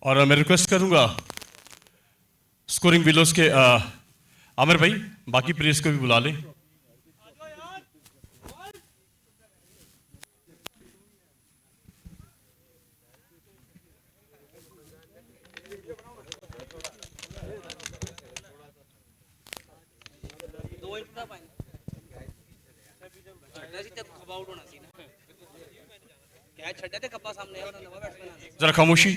और मैं रिक्वेस्ट करूंगा स्कोरिंग विलोस के आमिर भाई बाकी प्लेयर्स को भी बुला लें। जरा खामोशी।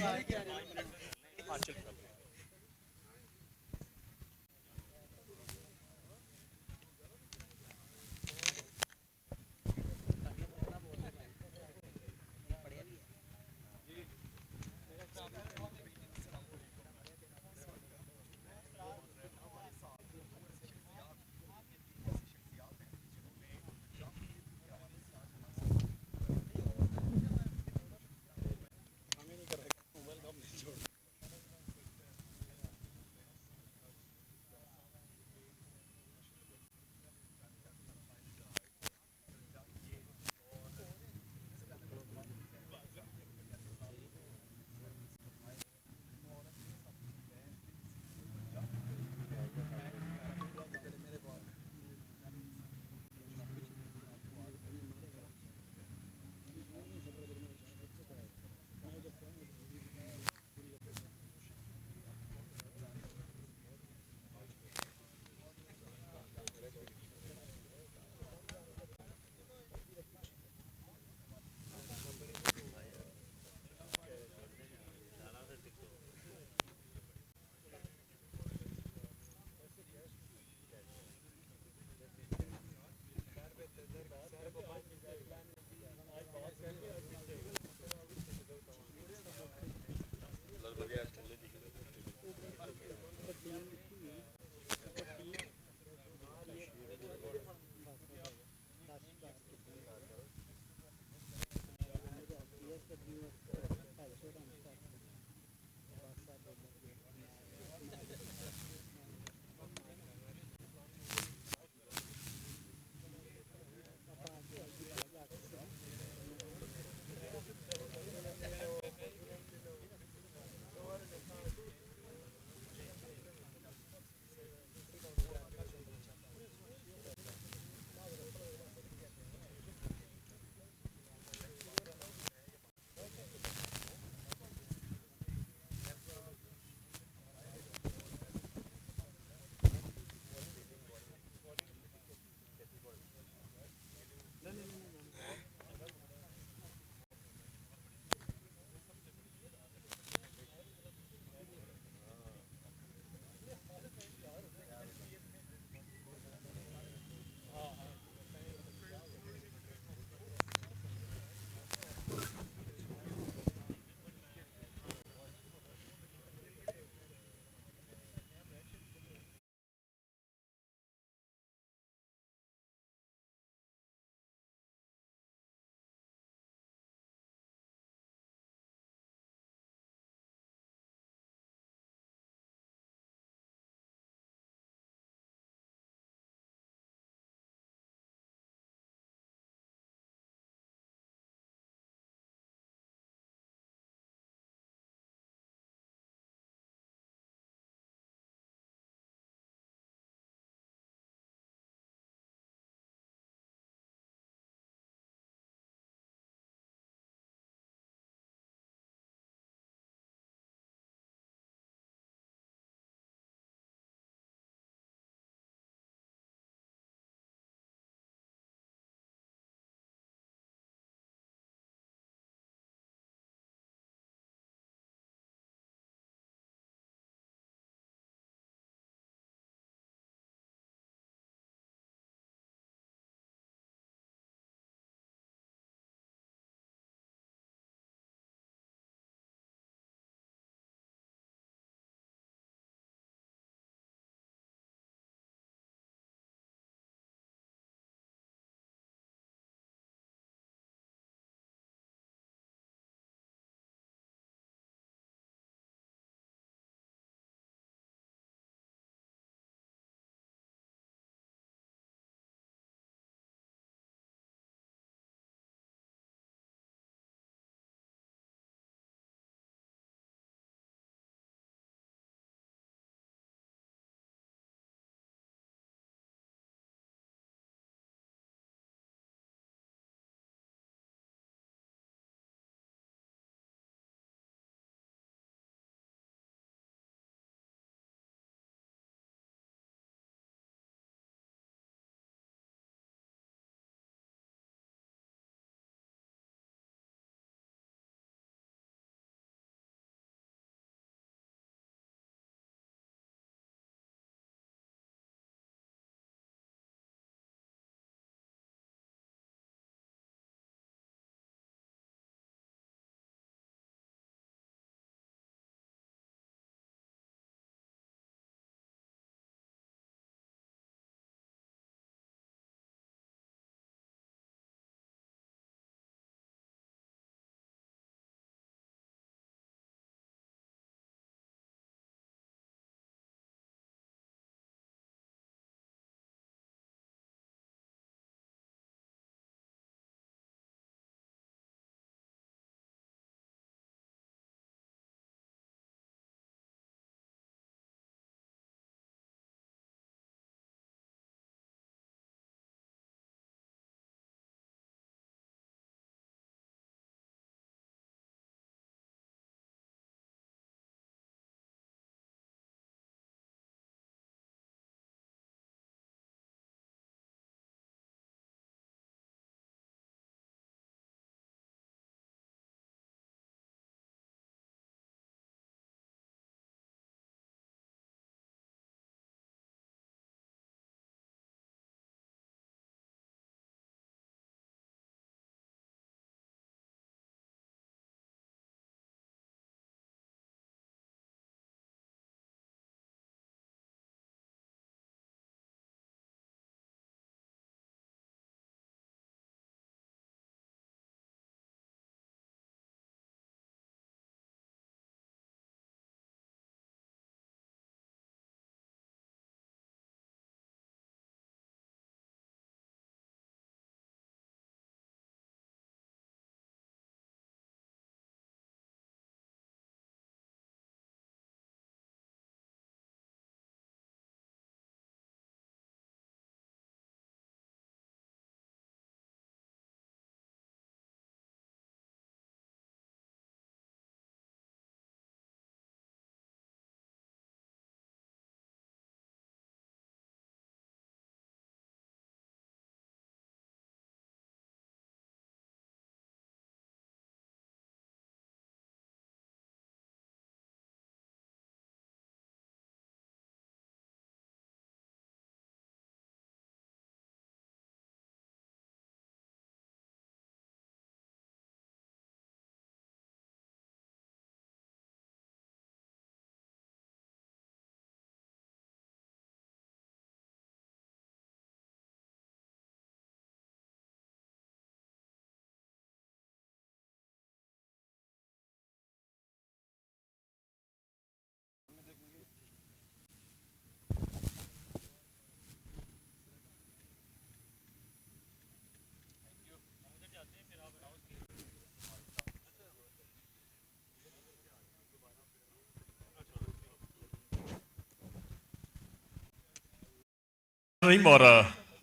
रहीम और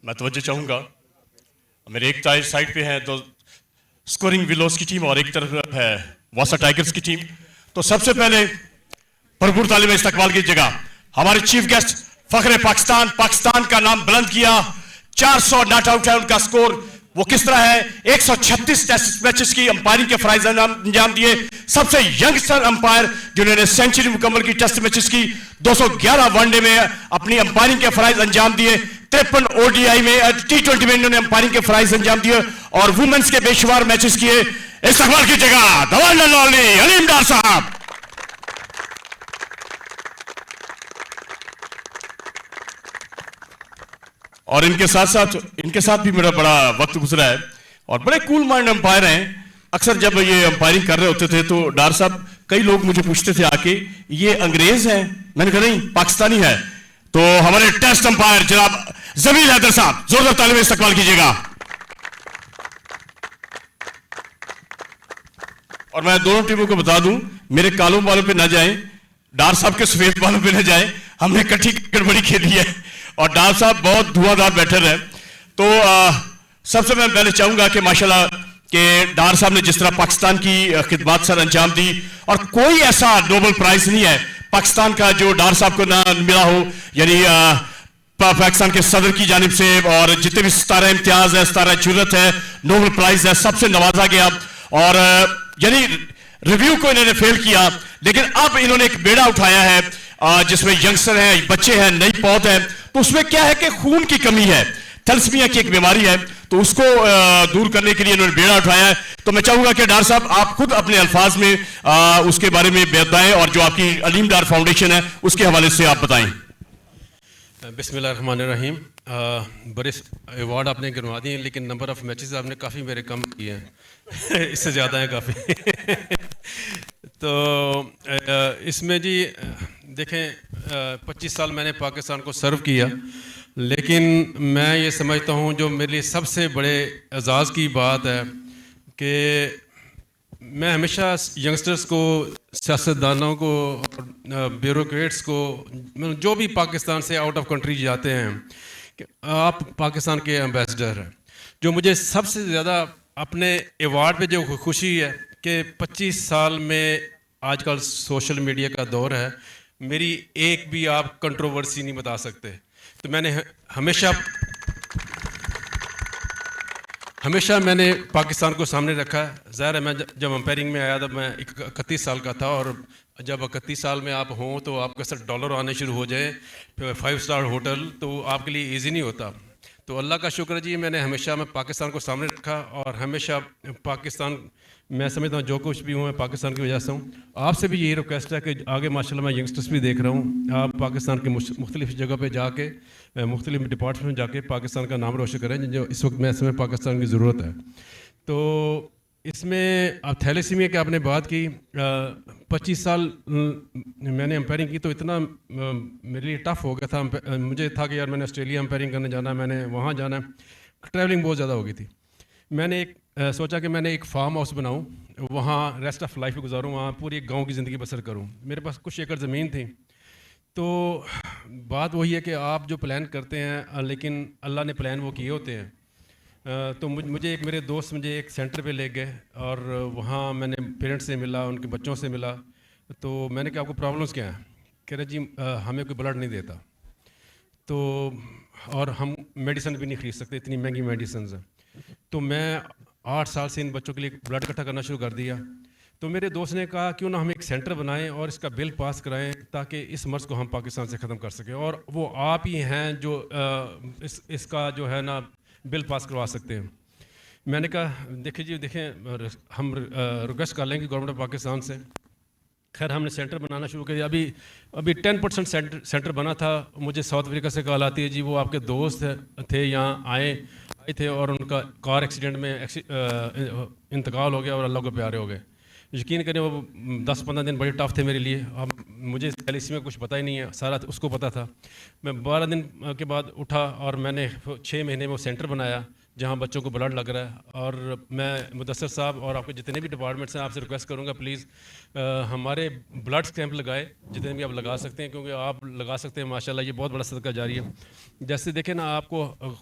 मैं तवज्जो चाहूँगा, मेरे एक साइड पे है तो स्कोरिंग विलोस की टीम और एक तरफ है वासा टाइगर्स की टीम। तो सबसे पहले भरपूर तालीम इस्तकबाल की जगह हमारे चीफ गेस्ट फखरे पाकिस्तान का नाम बुलंद किया। 400 नॉट आउट है उनका स्कोर। वो किस तरह है, 136 टेस्ट मैचेस की अंपायरिंग के फराइज अंजाम दिए। सबसे यंगस्टर अंपायर जिन्होंने सेंचुरी मुकम्मल की टेस्ट मैचेस की। 211 वनडे में अपनी अंपायरिंग के फराइज अंजाम दिए। 53 ओडीआई में T20 में इन्होंने अंपायरिंग के फराइज अंजाम दिए और वुमेन्स के बेशुमार मैचेस किए। इस्तकबाल की जगह दवान अलीम डार साहब। और इनके साथ भी मेरा बड़ा वक्त गुजरा है और बड़े कूल माइंड अंपायर हैं। अक्सर जब ये अंपायरिंग कर रहे होते थे तो डार साहब कई लोग मुझे पूछते थे आके, ये अंग्रेज हैं? मैंने कहा नहीं, पाकिस्तानी है। तो हमारे टेस्ट अंपायर जनाब जमील हैदर साहब, जोरदार तालीम इस्तकबाल कीजिएगा। और मैं दोनों टीमों को बता दूं, मेरे कालों बालों पे ना जाएं, डार साहब के सफेद बालों पे ना जाएं। हमने इकट्ठी गड़बड़ी खेली है और डार साहब बहुत धुआंधार बैटर है। तो सबसे मैं पहले चाहूंगा कि माशाल्लाह कि डार साहब ने जिस तरह पाकिस्तान की खिदमत सर अंजाम दी, और कोई ऐसा नोबल प्राइज नहीं है पाकिस्तान का जो डार साहब को ना मिला हो। यानी पाकिस्तान के सदर की जानिब से और जितने भी 17 इम्तियाज है, 17 जुर्रत है, नोबल प्राइज है, सबसे नवाजा गया। और यानी रिव्यू को इन्होंने फेल किया, लेकिन अब इन्होंने एक बेड़ा उठाया है जिसमें यंगस्टर हैं, बच्चे हैं, नई पौध है। तो उसमें क्या है कि खून की कमी है, थैलेसीमिया की एक बीमारी है, तो उसको दूर करने के लिए इन्होंने बेड़ा उठाया है। तो मैं चाहूंगा कि डार साहब आप खुद अपने अल्फाज में उसके बारे में बताएं और जो आपकी अलीम डार फाउंडेशन है उसके हवाले से आप बताएं। बिस्मिल्लाहिर्रहमानिर्रहीम। बड़े अवार्ड आपने गिनवा दिए, लेकिन नंबर ऑफ़ मैचेस आपने काफ़ी मेरे कम किए हैं इससे ज़्यादा है काफ़ी तो इसमें जी देखें, 25 साल मैंने पाकिस्तान को सर्व किया, लेकिन मैं ये समझता हूँ जो मेरे लिए सबसे बड़े एजाज़ की बात है कि मैं हमेशा यंगस्टर्स को, सियासतदानों को, ब्यूरोक्रेट्स को, जो भी पाकिस्तान से आउट ऑफ कंट्री जाते हैं, कि आप पाकिस्तान के एम्बेसडर हैं। जो मुझे सबसे ज़्यादा अपने अवार्ड पे जो खुशी है कि 25 साल में आजकल सोशल मीडिया का दौर है, मेरी एक भी आप कंट्रोवर्सी नहीं बता सकते। तो मैंने हमेशा मैंने पाकिस्तान को सामने रखा है। ज़ाहिर है, मैं जब अंपायरिंग में आया तब मैं 31 साल का था, और जब 31 साल में आप हों तो आपके साथ डॉलर आने शुरू हो जाए, 5 स्टार होटल, तो आपके लिए इजी नहीं होता। तो अल्लाह का शुक्र है जी, मैं पाकिस्तान को सामने रखा और हमेशा पाकिस्तान, मैं समझता हूँ जो कुछ भी हूँ मैं पाकिस्तान की वजह से हूँ। आपसे भी यही रिक्वेस्ट है कि आगे माशाल्लाह मैं यंगस्टर्स भी देख रहा हूँ, आप पाकिस्तान के मुख्तलिफ़ जगह पे जाके, मुख्तलिफ़ डिपार्टमेंट में जाके पाकिस्तान का नाम रोशन करें, जो इस वक्त मैं समय पाकिस्तान की ज़रूरत है। तो इसमें आप थैलेसीमिया की आपने बात की, 25 साल मैंने अंपायरिंग की, तो इतना मेरे लिए टफ़ हो गया था। मुझे था कि यार मैंने ऑस्ट्रेलिया अंपायरिंग करने जाना है, मैंने वहाँ जाना है, ट्रैवलिंग बहुत ज़्यादा हो गई थी। मैंने सोचा कि मैंने एक फार्म हाउस बनाऊँ, वहाँ रेस्ट ऑफ लाइफ गुजारूँ, वहाँ पूरी एक गाँव की ज़िंदगी बसर करूँ। मेरे पास कुछ एकड़ ज़मीन थी। तो बात वही है कि आप जो प्लान करते हैं, लेकिन अल्लाह ने प्लान वो किए होते हैं। तो मुझे मेरे दोस्त मुझे एक सेंटर पे ले गए और वहाँ मैंने पेरेंट्स से मिला, उनके बच्चों से मिला। तो मैंने कहा आपको प्रॉब्लम्स क्या हैं? कह रहे जी हमें कोई ब्लड नहीं देता, तो और हम मेडिसिन भी नहीं खरीद सकते, इतनी महंगी मेडिसिन है। तो मैं 8 साल से इन बच्चों के लिए ब्लड इकट्ठा करना शुरू कर दिया। तो मेरे दोस्त ने कहा क्यों ना हम एक सेंटर बनाएं और इसका बिल पास कराएं, ताकि इस मर्ज़ को हम पाकिस्तान से ख़त्म कर सकें। और वो आप ही हैं जो इसका जो है ना बिल पास करवा सकते हैं। मैंने कहा देखें हम रिक्वेस्ट कर लेंगे गवर्नमेंट ऑफ पाकिस्तान से। खैर हमने सेंटर बनाना शुरू कर दिया। अभी 10% सेंटर बना था। मुझे साउथ अफ्रीका से कॉल आती है, जी वो आपके दोस्त थे, यहाँ आए थे और उनका कार एक्सीडेंट में इंतकाल हो गया और अल्लाह को प्यारे हो गए। यकीन करें वो 10-15 दिन बड़े टफ थे मेरे लिए। अब मुझे पहले इसमें कुछ पता ही नहीं है, सारा उसको पता था। मैं 12 दिन के बाद उठा और मैंने 6 महीने में वो सेंटर बनाया, जहाँ बच्चों को ब्लड लग रहा है। और मैं मुदस्सर साहब और आपके जितने भी डिपार्टमेंट्स हैं, आपसे रिक्वेस्ट करूँगा प्लीज़ हमारे ब्लड कैंप लगाए जितने भी आप लगा सकते हैं, क्योंकि आप लगा सकते हैं माशाल्लाह, ये बहुत बड़ा सदका जारी है। जैसे देखें ना, आपको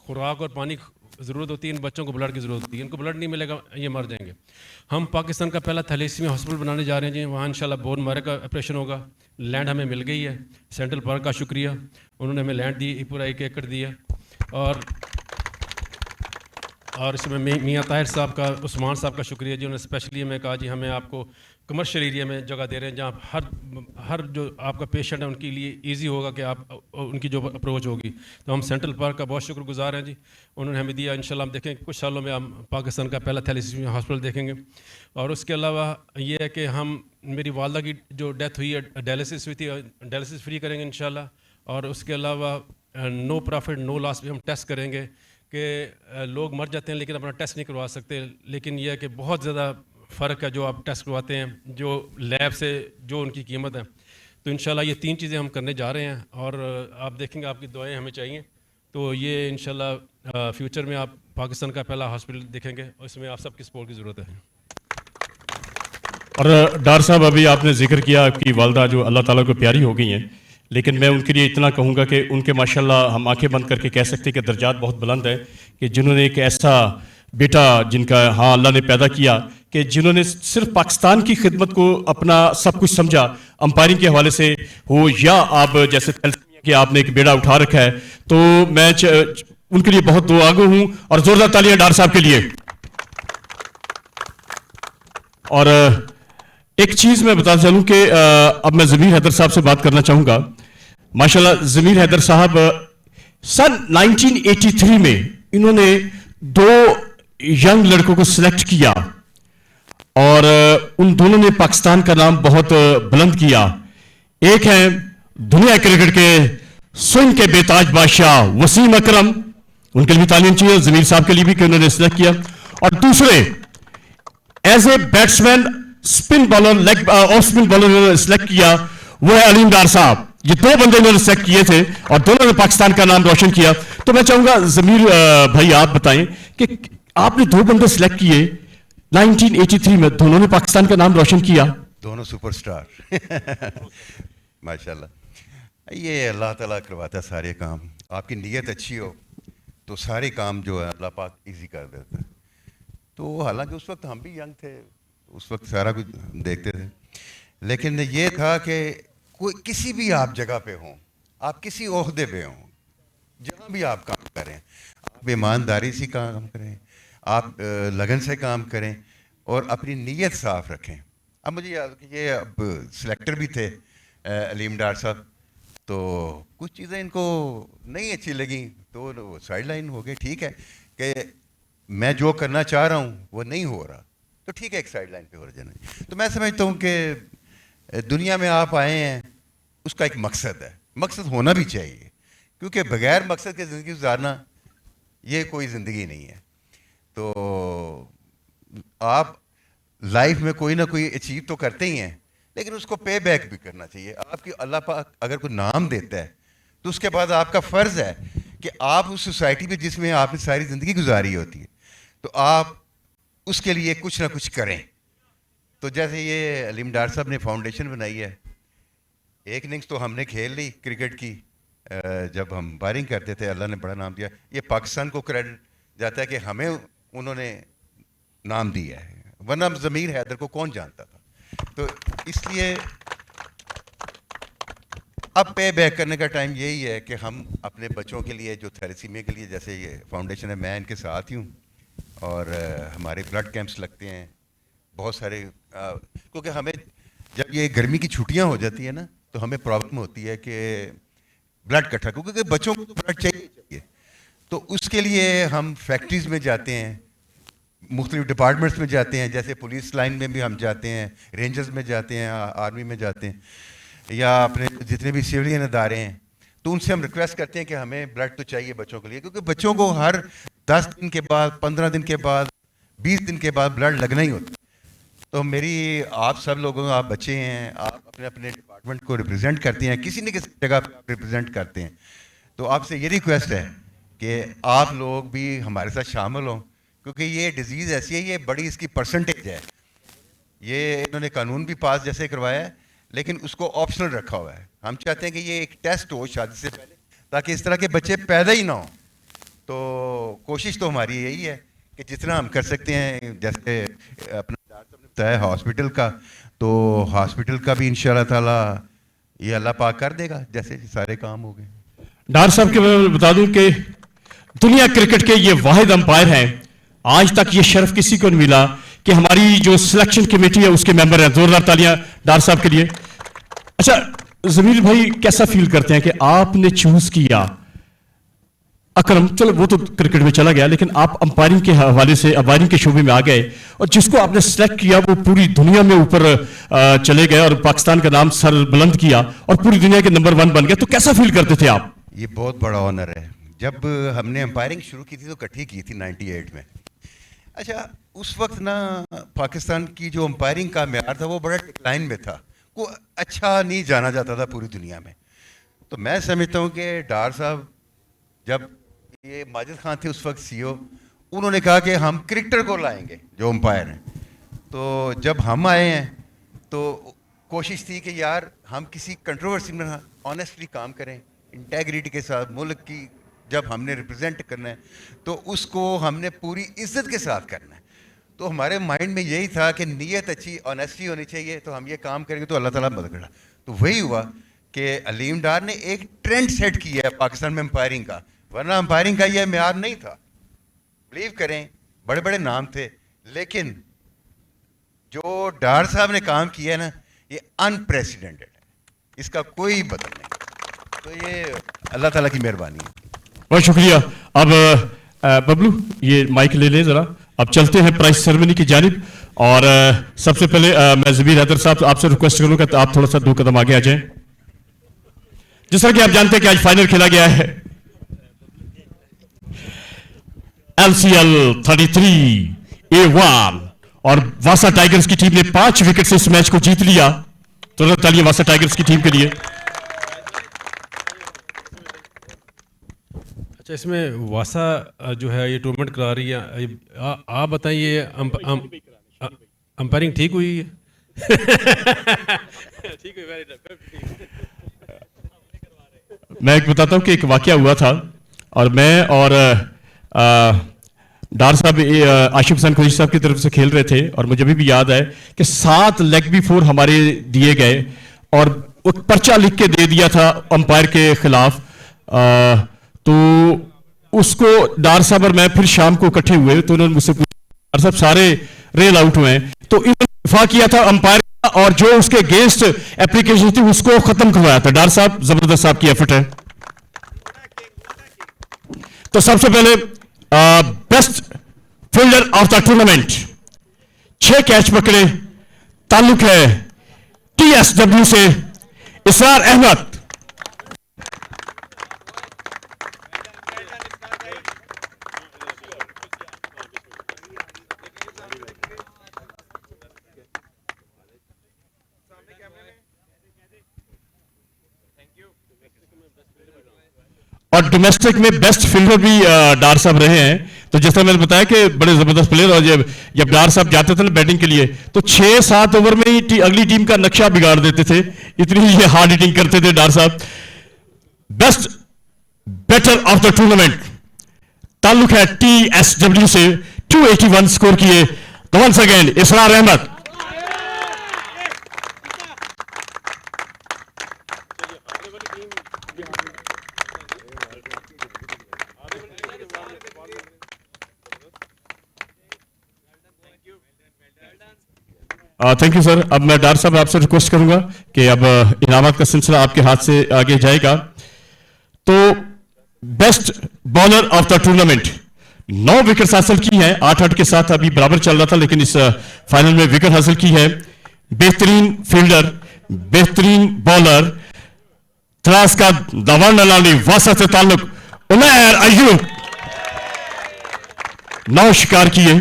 खुराक और पानी ज़रूरत होती है, इन बच्चों को ब्लड की ज़रूरत होती है, इनको ब्लड नहीं मिलेगा ये मर जाएंगे। हम पाकिस्तान का पहला थैलेसीमिया हॉस्पिटल बनाने जा रहे हैं जी, वहाँ इंशाल्लाह बोन मैरो का ऑपरेशन होगा। लैंड हमें मिल गई है, सेंट्रल पार्क का शुक्रिया, उन्होंने हमें लैंड दी, पूरा 1 एकड़ दिया। और इसमें मियाँ ताहिर साहब का, उस्मान साहब का शुक्रिया जी, उन्होंने स्पेशली हमें कहा जी हमें आपको कमर्शियल एरिया में जगह दे रहे हैं जहाँ हर जो आपका पेशेंट है उनके लिए इजी होगा कि आप उनकी जो अप्रोच होगी। तो हम सेंट्रल पार्क का बहुत शुक्रगुजार हैं जी, उन्होंने हमें दिया। इंशाल्लाह हम देखेंगे कुछ सालों में हम पाकिस्तान का पहला थैलेसीमिया हॉस्पिटल देखेंगे। और उसके अलावा ये है कि हम, मेरी वालदा की जो डेथ हुई है डायलिसिस हुई थी, डायलिसिस फ्री करेंगे इंशाल्लाह। और उसके अलावा नो प्रॉफिट नो लॉस भी हम टेस्ट करेंगे कि लोग मर जाते हैं लेकिन अपना टेस्ट नहीं करवा सकते, लेकिन यह है कि बहुत ज़्यादा फ़र्क है जो आप टेस्ट करवाते हैं जो लैब से, जो उनकी कीमत है। तो इंशाल्लाह ये 3 चीज़ें हम करने जा रहे हैं और आप देखेंगे आपकी दुआएं हमें चाहिए। तो ये इंशाल्लाह फ्यूचर में आप पाकिस्तान का पहला हॉस्पिटल देखेंगे और इसमें आप सबकी सपोर्ट की ज़रूरत है। और डार साहब, अभी आपने जिक्र किया आपकी वालदा जो अल्लाह ताला को प्यारी हो गई हैं, लेकिन मैं उनके लिए इतना कहूँगा कि उनके माशाल्लाह हम आंखें बंद करके कह सकते हैं कि दर्जात बहुत बुलंद है कि जिन्होंने एक ऐसा बेटा जिनका हाँ अल्लाह ने पैदा किया कि जिन्होंने सिर्फ पाकिस्तान की खिदमत को अपना सब कुछ समझा, अंपायरिंग के हवाले से हो या आप जैसे कि आपने एक बेड़ा उठा रखा है, तो मैं उनके लिए बहुत दुआगो हूँ। और जोरदार तालियां डार साहब के लिए। और एक चीज़ मैं बता चलूं कि अब मैं ज़मीर हैदर साहब से बात करना चाहूँगा। माशाल्लाह ज़मीर हैदर साहब सन 1983 में इन्होंने 2 यंग लड़कों को सिलेक्ट किया और उन दोनों ने पाकिस्तान का नाम बहुत बुलंद किया। एक है दुनिया क्रिकेट के स्विंग के बेताज बादशाह वसीम अकरम, उनके लिए भी तालीम चाहिए, ज़मीर साहब के लिए भी कि उन्होंने सिलेक्ट किया। और दूसरे as a batsman spin bowler, leg off spin bowler select किया, वो है अलीम डार साहब। ये 2 बंदे इन्होंने सिलेक्ट किए थे और दोनों ने पाकिस्तान का नाम रोशन किया। तो मैं चाहूंगा ज़मीर भाई आप बताएं कि आपने 2 बंदे सिलेक्ट किए 1983 में, दोनों ने पाकिस्तान का नाम रोशन किया, दोनों सुपरस्टार माशाल्लाह। ये अल्लाह ताला करवाता है सारे काम। आपकी नीयत अच्छी हो तो सारे काम जो है अल्लाह पाक इजी कर देता है। तो हालांकि उस वक्त हम भी यंग थे, उस वक्त सारा कुछ देखते थे, लेकिन ये था कि कोई किसी भी आप जगह पे हों, आप किसी ओहदे पे हों, जहाँ भी आप काम करें, आप ईमानदारी से काम करें, आप लगन से काम करें और अपनी नीयत साफ रखें। अब मुझे याद कि ये अब सिलेक्टर भी थे अलीम डार साहब, तो कुछ चीज़ें इनको नहीं अच्छी लगी तो वो साइड लाइन हो गए। ठीक है कि मैं जो करना चाह रहा हूँ वो नहीं हो रहा, तो ठीक है एक साइड लाइन पे हो जाना। तो मैं समझता हूँ कि दुनिया में आप आए हैं उसका एक मकसद है, मकसद होना भी चाहिए, क्योंकि बगैर मकसद के ज़िंदगी गुजारना ये कोई ज़िंदगी नहीं है। तो आप लाइफ में कोई ना कोई अचीव तो करते ही हैं, लेकिन उसको पे बैक भी करना चाहिए। आपकी अल्लाह पाक अगर कोई नाम देता है तो उसके बाद आपका फ़र्ज़ है कि आप उस सोसाइटी में जिसमें आपने सारी ज़िंदगी गुजारी होती है तो आप उसके लिए कुछ ना कुछ करें। तो जैसे ये अलीम डार साहब ने फाउंडेशन बनाई है, एक इनिंग्स तो हमने खेल ली क्रिकेट की, जब हम बारिंग करते थे अल्लाह ने बड़ा नाम दिया। ये पाकिस्तान को क्रेडिट जाता है कि हमें उन्होंने नाम दिया है, वरना ज़मीर हैदर को कौन जानता था। तो इसलिए अब पे बैक करने का टाइम यही है कि हम अपने बच्चों के लिए जो थैलेसीमिया के लिए, जैसे ये फाउंडेशन है, मैं इनके साथ ही हूँ और हमारे ब्लड कैंप्स लगते हैं बहुत सारे, क्योंकि हमें जब ये गर्मी की छुट्टियाँ हो जाती है ना तो हमें प्रॉब्लम होती है कि ब्लड इकट्ठा, क्योंकि बच्चों को तो ब्लड चाहिए। तो उसके लिए हम फैक्ट्रीज़ में जाते हैं, मुख्तलिफ डिपार्टमेंट्स में जाते हैं, जैसे पुलिस लाइन में भी हम जाते हैं, रेंजर्स में जाते हैं, आर्मी में जाते हैं, या अपने जितने भी सिविलियन अदारे हैं, तो उनसे हम रिक्वेस्ट करते हैं कि हमें ब्लड तो चाहिए बच्चों के लिए, क्योंकि बच्चों को हर 10 दिन के बाद, 15 दिन के बाद, 20 दिन के बाद ब्लड लगना ही होता है। तो मेरी आप सब लोगों को, आप बच्चे हैं, आप अपने अपने डिपार्टमेंट को रिप्रेजेंट करते हैं, किसी न किसी जगह पर आप रिप्रेजेंट करते हैं, तो आपसे ये रिक्वेस्ट है कि आप लोग भी हमारे साथ शामिल हों, क्योंकि ये डिज़ीज़ ऐसी है, ये बड़ी इसकी परसेंटेज है। ये इन्होंने कानून भी पास जैसे करवाया है, लेकिन उसको ऑप्शनल रखा हुआ है। हम चाहते हैं कि ये एक टेस्ट हो शादी से पहले, ताकि इस तरह के बच्चे पैदा ही ना हो। तो कोशिश तो हमारी यही है कि जितना हम कर सकते हैं, जैसे अपना डॉक्टर साहब ने बताया हॉस्पिटल का, तो हॉस्पिटल का भी इंशाल्लाह ताला ये अल्लाह पाक कर देगा, जैसे सारे काम हो गए। डॉक्टर साहब के मैं बता दूं कि दुनिया क्रिकेट के ये वाहिद अंपायर हैं, आज तक ये शर्फ किसी को नहीं मिला कि हमारी जो सिलेक्शन कमेटी है उसके मेंबर हैं। जोरदार तालियां डॉक्टर साहब के लिए। अच्छा जमील भाई, कैसा फील करते हैं कि आपने चूज किया अकरम, चलो वो तो क्रिकेट में चला गया, लेकिन आप अंपायरिंग के हवाले से अंपायरिंग के शोबे में आ गए और जिसको आपने सेलेक्ट किया वो पूरी दुनिया में ऊपर चले गए और पाकिस्तान का नाम सर बुलंद किया और पूरी दुनिया के नंबर 1 बन गए, तो कैसा फील करते थे आप? ये बहुत बड़ा ऑनर है। जब हमने अंपायरिंग शुरू की थी तो इकट्ठी की थी 98 में। अच्छा, उस वक्त ना पाकिस्तान की जो अंपायरिंग का म्यार था वो बड़ा डिक्लाइन में था, को अच्छा नहीं जाना जाता था पूरी दुनिया में। तो मैं समझता हूँ कि डार साहब, जब ये माजिद खान थे उस वक्त सीईओ, उन्होंने कहा कि हम क्रिकेटर को लाएंगे जो अंपायर हैं। तो जब हम आए हैं तो कोशिश थी कि यार हम किसी कंट्रोवर्सी में ऑनेस्टली काम करें, इंटेग्रिटी के साथ। मुल्क की जब हमने रिप्रेजेंट करना है तो उसको हमने पूरी इज्जत के साथ करना है। तो हमारे माइंड में यही था कि नीयत अच्छी, ऑनेस्टी होनी चाहिए, तो हम ये काम करेंगे तो अल्लाह ताला मदद करेगा। तो वही हुआ कि अलीम डार ने एक ट्रेंड सेट किया है पाकिस्तान में अंपायरिंग का, वरना अंपायरिंग का यह म्यार नहीं था। बिलीव करें, बड़े बड़े नाम थे, लेकिन जो डार साहब ने काम किया है ना, ये अनप्रेसिडेंटेड है, इसका कोई बदल नहीं। तो ये अल्लाह ताला की मेहरबानी है। बहुत शुक्रिया। अब बबलू ये माइक ले ले जरा, अब चलते हैं प्राइज सेरेमनी की जानिब। और सबसे पहले मैं जबीर हैदर साहब आपसे रिक्वेस्ट करूंगा कि आप थोड़ा सा 2 कदम आगे आ जाएं। जिस तरह कि आप जानते हैं कि आज फाइनल खेला गया है LCL 33A1 और वासा टाइगर्स की टीम ने 5 विकेट से इस मैच को जीत लिया। तो तालियां वासा टाइगर्स की टीम के लिए। अच्छा, इसमें वासा जो है ये टूर्नामेंट करा रही है, आप बताइए अंपायरिंग ठीक हुई है? ठीक हुई, वेरी गुड। मैं एक बताता हूं कि एक वाकया हुआ था और मैं और डार साहब आशिफ हसन खुशी साहब की तरफ से खेल रहे थे और मुझे अभी भी याद है कि 7 लेग बी 4 हमारे दिए गए और वो पर्चा लिख के दे दिया था अंपायर के खिलाफ। तो उसको डार साहब और मैं फिर शाम को इकट्ठे हुए तो उन्होंने मुझसे पूछा, डार साहब सारे रेल आउट हुए हैं, तो इन्होंने दिफा किया था अंपायर का और जो उसके अगेंस्ट एप्लीकेशन थी उसको खत्म करवाया था। डार साहब जबरदस्त आपकी एफर्ट है। तो सबसे पहले best fielder of the tournament, 6 catch पकड़े, ताल्लुक है TSW से इसरार अहमद। और डोमेस्टिक में बेस्ट फील्डर भी डार साहब रहे हैं। तो जैसा मैंने बताया कि बड़े जबरदस्त प्लेयर, और जब डार साहब जाते थे ना बैटिंग के लिए तो 6-7 ओवर में ही अगली टीम का नक्शा बिगाड़ देते थे, इतनी ये हार्ड हिटिंग करते थे डार साहब। Best batter of the tournament ताल्लुक है TSW से, 281 स्कोर किए। Once again Israr Ahmed. Thank you sir. अब मैं डार साहब आपसे रिक्वेस्ट करूंगा कि अब इनामत का सिलसिला आपके हाथ से आगे जाएगा। तो best bowler of the tournament, 9 wicket हासिल की हैं, 8-8 के साथ अभी बराबर चल रहा था, लेकिन इस फाइनल में विकेट हासिल की है। बेहतरीन फील्डर, बेहतरीन बॉलर, त्रास का दवान नलानी वासा से ताल्लुक उमैर अयूब, 9 शिकार किए।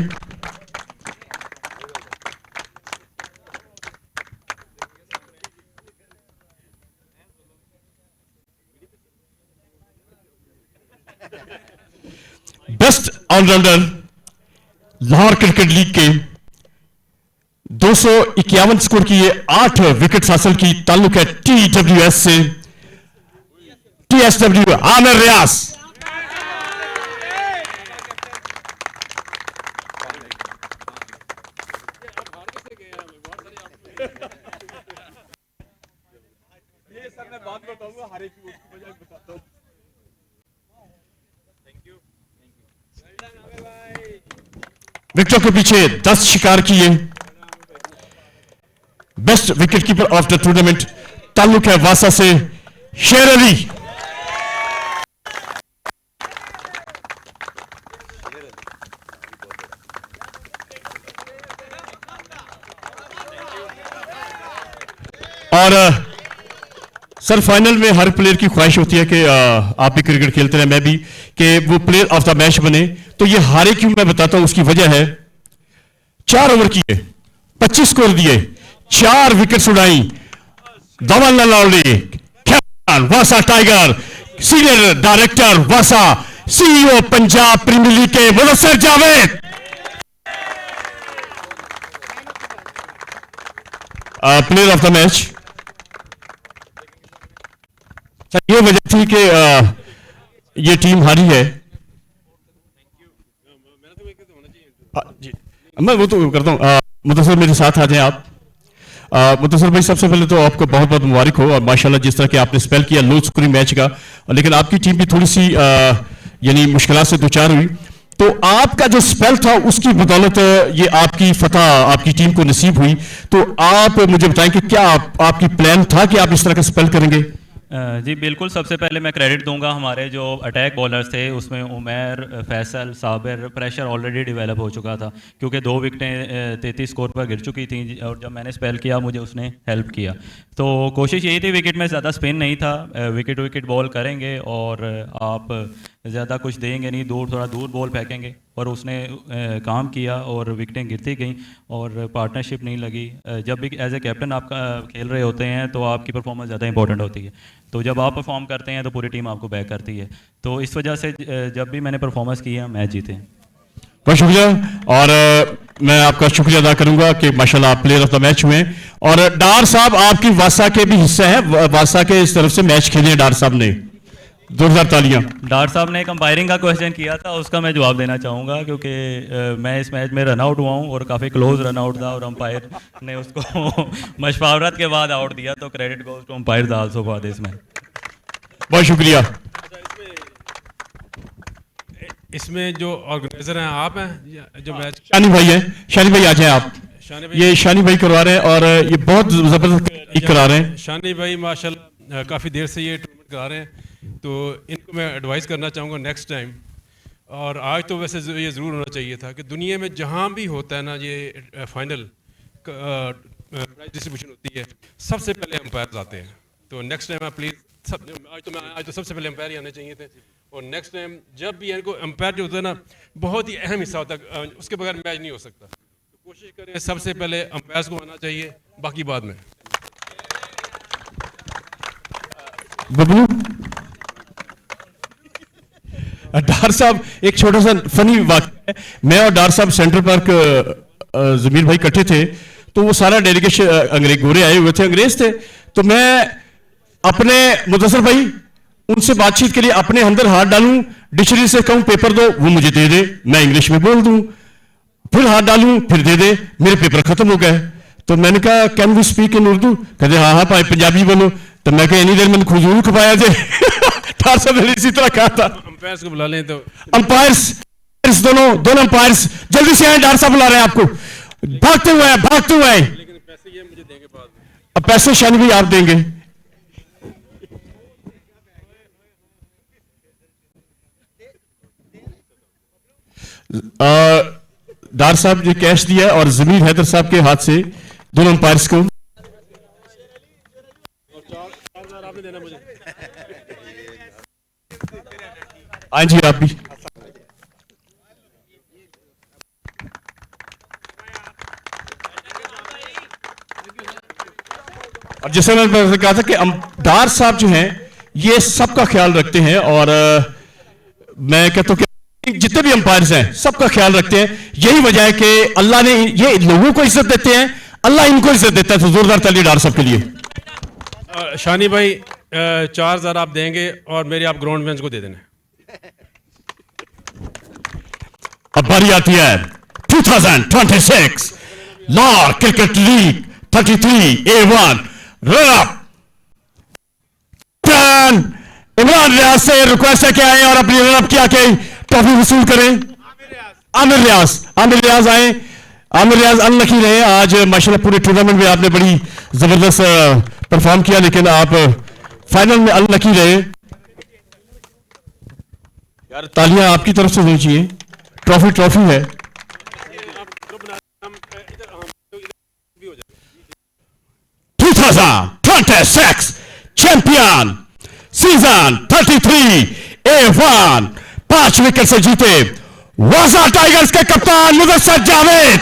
ऑलराउंडर लाहौर क्रिकेट लीग के 251 स्कोर किए 8 विकेट हासिल की, ताल्लुक है TWS से, TSW आमिर रियाज। विकेटों के पीछे 10 शिकार किए। Best wicket keeper of the tournament ताल्लुक है वासा से, शेर अली। और सर फाइनल में हर प्लेयर की ख्वाहिश होती है कि आप भी क्रिकेट खेलते रहे, मैं भी, कि वो प्लेयर ऑफ द मैच बने। तो ये हारे क्यों मैं बताता हूं, उसकी वजह है 4 ओवर किए, 25 स्कोर दिए, 4 विकेट उड़ाई, धवल लौड़ी, कैप्टन वासा टाइगर, सीनियर डायरेक्टर वासा, CEO पंजाब प्रीमियर लीग के Mudassir Javed. Player of the match. ये वजह थी कि ये टीम हारी है। जी मैं वो तो करता हूँ। मुदस्सिर मेरे साथ आ जाएं आप। मुदस्सिर भाई सबसे पहले तो आपको बहुत बहुत मुबारक हो, और माशाल्लाह जिस तरह के आपने स्पेल किया लो स्कोरिंग मैच का, लेकिन आपकी टीम भी थोड़ी सी यानी मुश्किलात से दो चार हुई, तो आपका जो स्पेल था उसकी बदौलत ये आपकी फतह आपकी टीम को नसीब हुई। तो आप मुझे बताएं कि क्या आपकी प्लान था कि आप इस तरह का स्पेल करेंगे? जी बिल्कुल, सबसे पहले मैं क्रेडिट दूंगा हमारे जो अटैक बॉलर्स थे, उसमें Umair, Faisal, Sabir. Pressure already develop हो चुका था क्योंकि 2 विकेटें 33 स्कोर पर गिर चुकी थी, और जब मैंने स्पेल किया मुझे उसने हेल्प किया। तो कोशिश यही थी, विकेट में ज़्यादा स्पिन नहीं था, विकेट बॉल करेंगे और आप ज़्यादा कुछ देंगे नहीं, थोड़ा दूर बॉल फेंकेंगे, और उसने काम किया और विकेटें गिरती गई और पार्टनरशिप नहीं लगी। जब भी एज ए कैप्टन आप खेल रहे होते हैं तो आपकी परफॉर्मेंस ज़्यादा इंपॉर्टेंट होती है, तो जब आप परफॉर्म करते हैं तो पूरी टीम आपको बैक करती है। तो इस वजह से जब भी मैंने परफॉर्मेंस किया मैच जीते हैं। बहुत शुक्रिया, और मैं आपका शुक्रिया अदा करूंगा कि माशाल्लाह आप प्लेयर ऑफ द मैच हुए। और डार साहब आपकी वासा के भी हिस्सा है, वासा के इस तरफ से मैच खेले डार साहब ने, 2000 तालियां। डार साहब ने कंपायरिंग का क्वेश्चन किया था, उसका मैं जवाब देना चाहूँगा क्योंकि मैं इस मैच में रन आउट हुआ हूँ और काफ़ी क्लोज रन आउट था, और अंपायर ने उसको मशवावरत के बाद आउट दिया, तो credit goes to umpire also for this match. बहुत शुक्रिया। इसमें जो ऑर्गेनाइजर हैं आप हैं, जो मैच शानी भाई है, शानी भाई आ जाए आप। ये शानी भाई करवा रहे हैं और ये बहुत जबरदस्त करा रहे हैं। शानी भाई माशाल्लाह काफ़ी देर से ये टूर्नामेंट करा रहे हैं, तो इनको मैं एडवाइस करना चाहूँगा नेक्स्ट टाइम, और आज तो वैसे ये ज़रूर होना चाहिए था कि दुनिया में जहाँ भी होता है ना ये फाइनल प्राइज डिस्ट्रीब्यूशन होती है, सबसे पहले अंपायर आते हैं। तो नेक्स्ट टाइम आप प्लीज़ आज तो सबसे पहले अंपायर ही आने चाहिए थे, और नेक्स्ट टाइम जब भी इनको अंपायर जो होता है ना बहुत ही अहम हिस्सा होता है, उसके बगैर मैच नहीं हो सकता। तो कोशिश करें सबसे पहले अंपायर्स को आना चाहिए, बाकी बाद में। बबलू डार साहब, एक छोटा सा फनी वाक़या है, मैं और डार साहब सेंट्रल पार्क जमीर भाई इकट्ठे थे, तो वो सारा डेलीगेशन अंग्रेज गोरे आए हुए थे, अंग्रेज थे, तो मैं अपने मुदस्सिर भाई उनसे बातचीत के लिए अपने अंदर हाथ डालूं, डिक्शनरी से कहूं पेपर दो, वो मुझे दे दे, मैं इंग्लिश में बोल दूं, फिर हाथ डालूं, फिर दे दे, मेरे पेपर खत्म हो गए। तो मैंने कहा can we speak in Urdu? कहते हाँ हाँ भाई पंजाबी बोलो। तो मैं कहा इतनी देर मैंने खुजूर खपाया थे। डार साहब ने इसी तरह कहा था। अंपायर्स को बुला लें तो अंपायर्स दोनों अंपायर्स जल्दी से आए, डार साहब बुला रहे हैं आपको, भागते हुए आए। लेकिन पैसे ये मुझे देंगे बाद में। अब पैसे शानी भाई आप देंगे। डार साहब ने कैश दिया और जमीर हैदर साहब के हाथ से दोनों अंपायर्स को। हाँ जी आप भी। और जैसे मैंने कहा था कि डार साहब जो हैं ये सबका ख्याल रखते हैं, और मैं कहता हूं कि जितने जितने भी अंपायर्स हैं सबका ख्याल रखते हैं। यही वजह है कि अल्लाह ने ये लोगों को इज्जत देते हैं, अल्लाह इनको इज्जत देता है। तो जोरदार ताली डार साहब के लिए। शानी भाई 4000 आप देंगे और मेरे आप ग्राउंड मैच को दे देना। अब बारी आती है 2026 Lahore cricket league 33 A1 runup Imran Riaz से रिक्वेस्ट है कि आए और अपनी रनअप की आके ट्रॉफी वसूल करें। आमिर रियाज आए। आमिर रियाज अनलकी रहे आज माशाल्लाह, पूरे टूर्नामेंट में आपने बड़ी जबरदस्त परफॉर्म किया, लेकिन आप फाइनल में अनलकी रहे। यार तालियां आपकी तरफ से होनी चाहिए, ट्रॉफी है। चैंपियन सीजन 33 A1 5 विकेट से जीते वासा टाइगर्स के कप्तान मुदस्सर जावेद।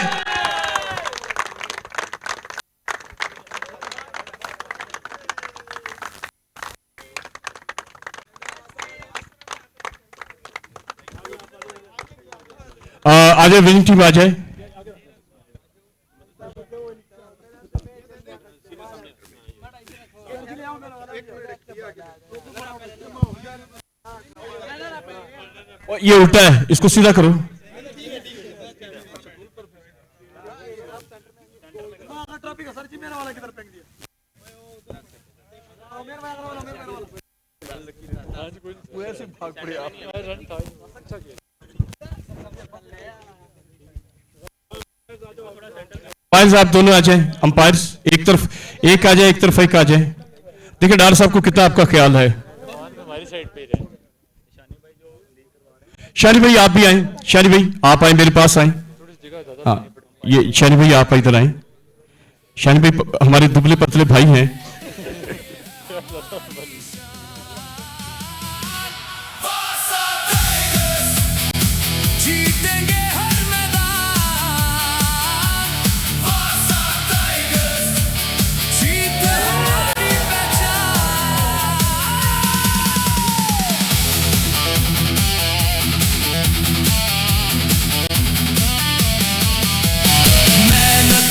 आ जाए विनिंग टीम, आ जाए। ये उल्टा है, इसको सीधा करो। अंपायर्स आप दोनों आ जाएं। अंपायर्स एक तरफ एक आ जाए, एक तरफ एक आ जाए। देखिए डार साहब को कितना आपका ख्याल है। शानी भाई आप भी आए। शानी भाई आप आए, मेरे पास आए। हाँ, ये शानी भाई आप इधर आए। शानी भाई हमारे दुबले पतले भाई हैं।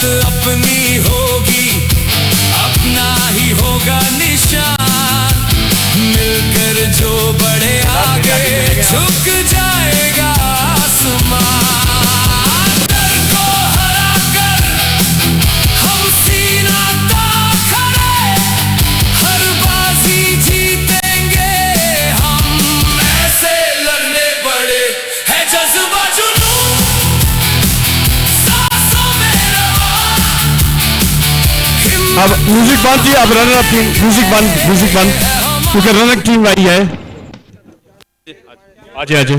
अपनी होगी, अपना ही होगा निशान, मिलकर जो बड़े आगे झुक जाएगा आसमान। डर को हरा कर हम सीना तान खड़े, हर बाजी जीतेंगे हम, ऐसे लड़ने पड़े है जज्बा जुनून। अब म्यूजिक बंद किया, अब रनर अप टीम म्यूजिक बंद क्योंकि रनर टीम आई है। आजे आजे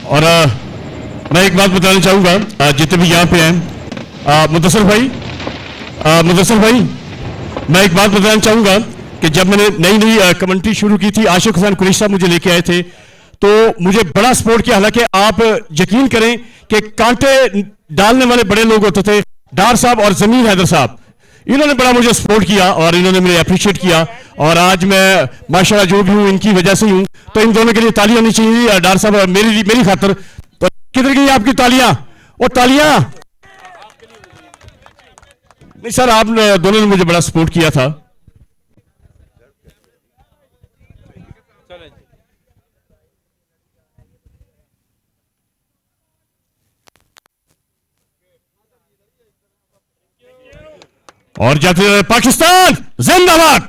और मैं एक बात बताना चाहूंगा जितने भी यहाँ पे हैं। मुदस्सर भाई मैं एक बात बताना चाहूंगा कि जब मैंने नई कमेंट्री शुरू की थी, आशिक हसन कुरैशी साहब मुझे लेके आए थे, तो मुझे बड़ा सपोर्ट किया। हालांकि आप यकीन करें कि कांटे डालने वाले बड़े लोग होते थे, डार साहब और जमीन हैदर साहब, इन्होंने बड़ा मुझे सपोर्ट किया और इन्होंने मुझे अप्रिशिएट किया। और आज मैं माशाल्लाह जो भी हूं इनकी वजह से ही हूं। तो इन दोनों के लिए तालियां होनी चाहिए, डार साहब और मेरी खातर। तो किधर गई आपकी तालियां? वो तालियां नहीं सर, आप दोनों ने मुझे बड़ा सपोर्ट किया था। और जाते पाकिस्तान जिंदाबाद।